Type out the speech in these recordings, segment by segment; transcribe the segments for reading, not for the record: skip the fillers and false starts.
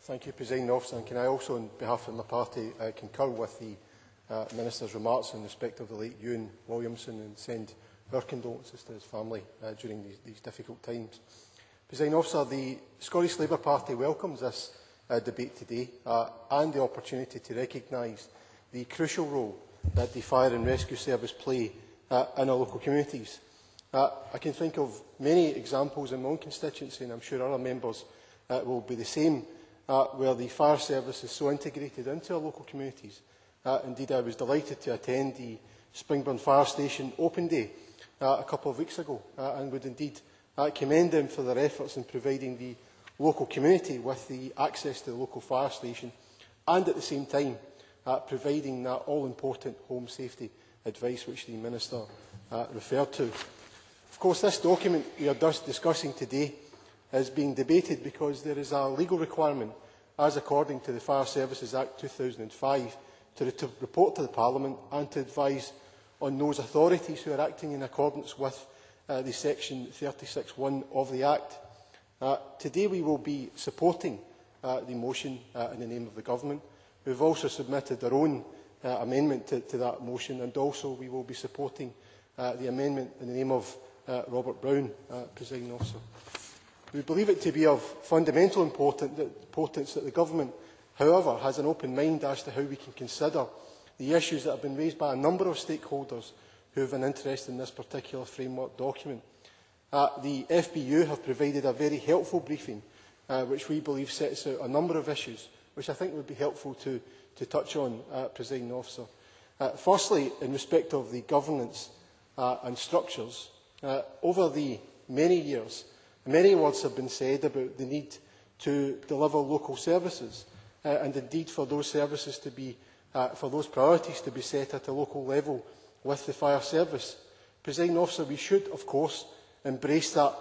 Thank you, Presiding Officer. And can I also, on behalf of my party, concur with the Minister's remarks in respect of the late Ewan Williamson and send our condolences to his family during these difficult times. Presiding Officer, the Scottish Labour Party welcomes this debate today and the opportunity to recognise the crucial role that the Fire and Rescue Service play in our local communities. I can think of many examples in my own constituency, and I'm sure other members will be the same, where the fire service is so integrated into our local communities. Indeed, I was delighted to attend the Springburn Fire Station Open Day a couple of weeks ago, and would indeed commend them for their efforts in providing the local community with the access to the local fire station, and at the same time providing that all-important home safety advice which the Minister referred to. Of course, this document we are discussing today is being debated because there is a legal requirement, as according to the Fire Services Act 2005, to report to the Parliament and to advise on those authorities who are acting in accordance with the Section 36(1) of the Act. Today we will be supporting the motion in the name of the Government. We have also submitted our own amendment to that motion, and also we will be supporting the amendment in the name of Robert Brown, Presiding Officer. We believe it to be of fundamental importance that the Government, however, has an open mind as to how we can consider the issues that have been raised by a number of stakeholders who have an interest in this particular framework document. The FBU have provided a very helpful briefing, which we believe sets out a number of issues, which I think would be helpful to touch on, Presiding Officer. Firstly, in respect of the governance and structures, over the many years, many words have been said about the need to deliver local services, and indeed for those services to be, for those priorities to be set at a local level with the fire service. Presiding Officer, we should, of course, embrace that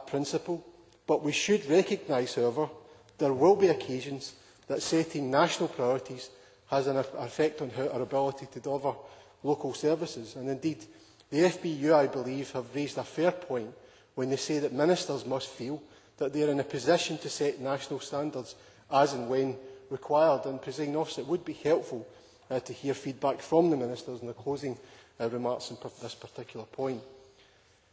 principle, but we should recognise, however, there will be occasions that setting national priorities has an effect on our ability to deliver local services. And indeed, the FBU, I believe, have raised a fair point when they say that ministers must feel that they are in a position to set national standards as and when required. And, Presiding Officer, it would be helpful to hear feedback from the ministers in the closing remarks on this particular point.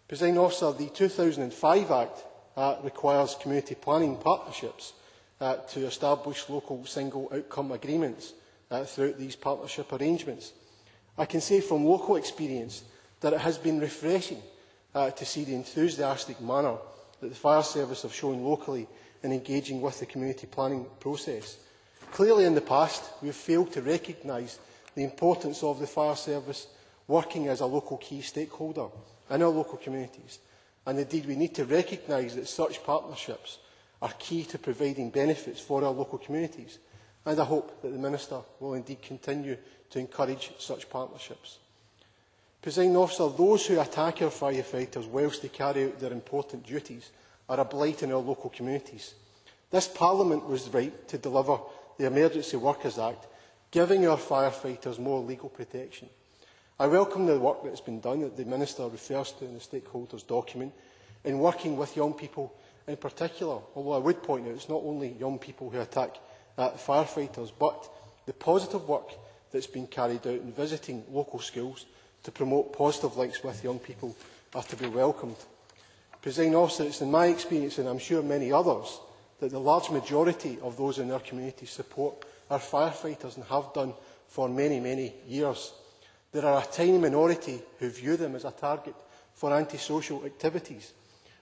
Presiding Officer, the 2005 Act requires community planning partnerships to establish local single outcome agreements throughout these partnership arrangements. I can say from local experience that it has been refreshing to see the enthusiastic manner that the fire service have shown locally in engaging with the community planning process. Clearly in the past we have failed to recognise the importance of the fire service working as a local key stakeholder in our local communities, and indeed we need to recognise that such partnerships are key to providing benefits for our local communities, and I hope that the Minister will indeed continue to encourage such partnerships. Presiding Officer, those who attack our firefighters whilst they carry out their important duties are a blight on our local communities. This Parliament was right to deliver the Emergency Workers Act, giving our firefighters more legal protection. I welcome the work that has been done, that the Minister refers to in the stakeholders document, in working with young people in particular, although I would point out it's not only young people who attack firefighters, but the positive work that's been carried out in visiting local schools to promote positive links with young people are to be welcomed. Presiding Officer, it's in my experience, and I'm sure many others, that the large majority of those in our community support our firefighters and have done for many, many years. There are a tiny minority who view them as a target for antisocial activities.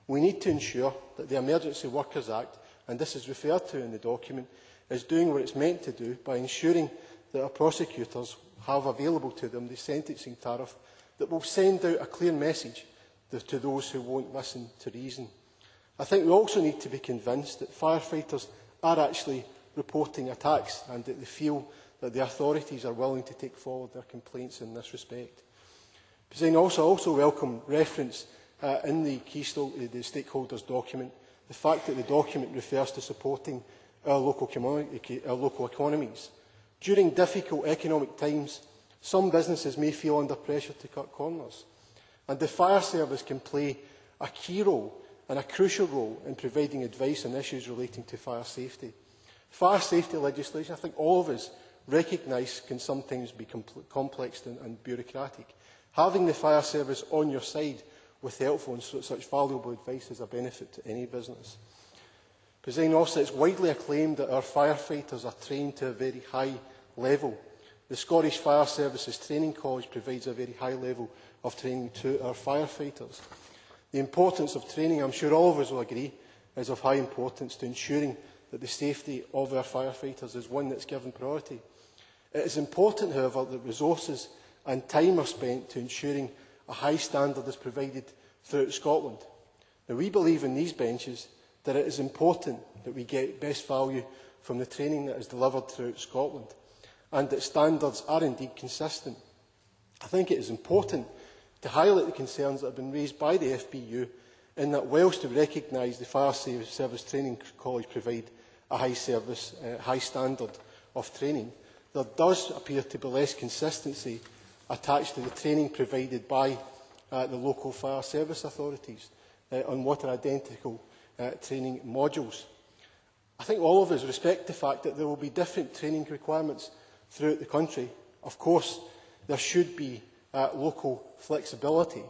We need to ensure that the Emergency Workers Act, and this is referred to in the document, is doing what it is meant to do by ensuring that our prosecutors have available to them the sentencing tariff that will send out a clear message to those who won't listen to reason. I think we also need to be convinced that firefighters are actually reporting attacks and that they feel that the authorities are willing to take forward their complaints in this respect. I also welcome reference in the stakeholders document the fact that the document refers to supporting our local economies. During difficult economic times, some businesses may feel under pressure to cut corners, and the fire service can play a key role and a crucial role in providing advice on issues relating to fire safety. Fire safety legislation, I think all of us recognise, can sometimes be complex and bureaucratic. Having the fire service on your side with helpful and such valuable advice is a benefit to any business. Presiding Officer, it's widely acclaimed that our firefighters are trained to a very high level. The Scottish Fire Services Training College provides a very high level of training to our firefighters. The importance of training, I'm sure all of us will agree, is of high importance to ensuring that the safety of our firefighters is one that's given priority. It is important, however, that resources and time are spent to ensuring a high standard is provided throughout Scotland. Now, we believe in these benches that it is important that we get best value from the training that is delivered throughout Scotland, and that standards are indeed consistent. I think it is important to highlight the concerns that have been raised by the FBU, in that whilst we recognise the Fire Service Training College provide a high standard of training, there does appear to be less consistency attached to the training provided by the local fire service authorities on what are identical training modules. I think all of us respect the fact that there will be different training requirements throughout the country. Of course, there should be local flexibility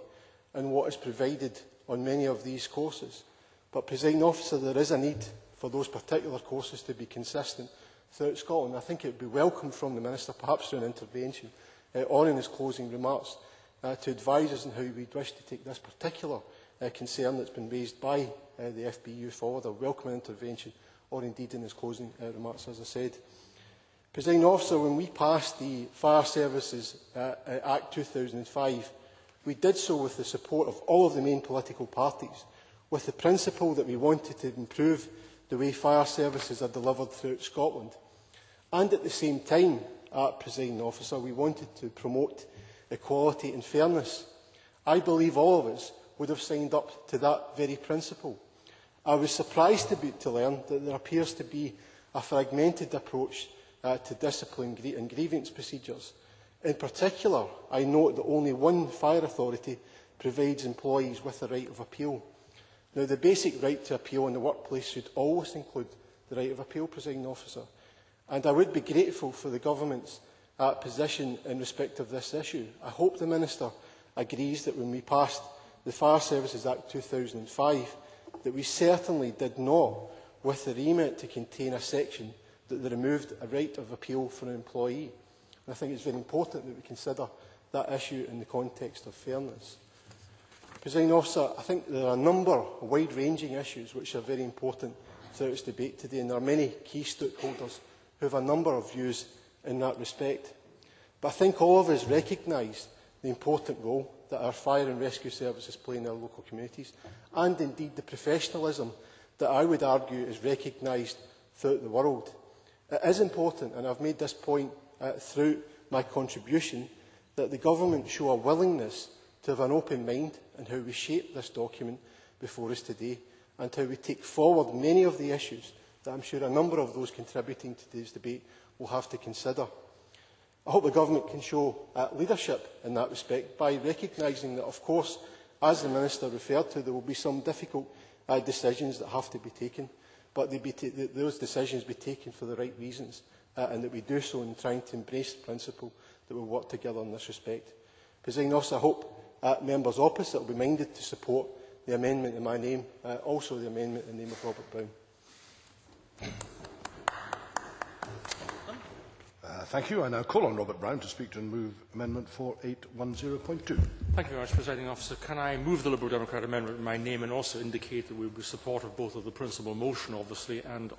in what is provided on many of these courses. But, Presiding Officer, there is a need for those particular courses to be consistent throughout Scotland. I think it would be welcome from the Minister, perhaps through an intervention, or in his closing remarks, to advise us on how we'd wish to take this particular concern that's been raised by the FBU forward. I welcome an intervention, or indeed in his closing remarks, as I said. Presiding Officer, when we passed the Fire Services Act 2005, we did so with the support of all of the main political parties, with the principle that we wanted to improve the way fire services are delivered throughout Scotland. And at the same time, Presiding Officer, we wanted to promote equality and fairness. I believe all of us would have signed up to that very principle. I was surprised to learn that there appears to be a fragmented approach to discipline and grievance procedures. In particular, I note that only one fire authority provides employees with the right of appeal. Now, the basic right to appeal in the workplace should always include the right of appeal, Presiding Officer. And I would be grateful for the Government's position in respect of this issue. I hope the Minister agrees that when we passed the Fire Services Act 2005, that we certainly did not, with the remit to contain a section that removed a right of appeal for an employee. And I think it's very important that we consider that issue in the context of fairness. Presiding Officer, I think there are a number of wide-ranging issues which are very important throughout this debate today, and there are many key stakeholders who have a number of views in that respect. But I think all of us recognise the important role that our fire and rescue services play in our local communities, and indeed the professionalism that I would argue is recognised throughout the world. It is important, and I've made this point through my contribution, that the Government show a willingness to have an open mind in how we shape this document before us today, and how we take forward many of the issues that I'm sure a number of those contributing to today's debate will have to consider. I hope the Government can show leadership in that respect by recognising that, of course, as the Minister referred to, there will be some difficult decisions that have to be taken, but those decisions be taken for the right reasons, and that we do so in trying to embrace the principle that we will work together in this respect. Presiding Officer, I hope members opposite will be minded to support the amendment in my name, also the amendment in the name of Robert Brown. Thank you. I now call on Robert Brown to speak to and move Amendment 4810.2. Thank you very much, Presiding Officer. Can I move the Liberal Democrat amendment in my name and also indicate that we will be supportive both of the principal motion, obviously, and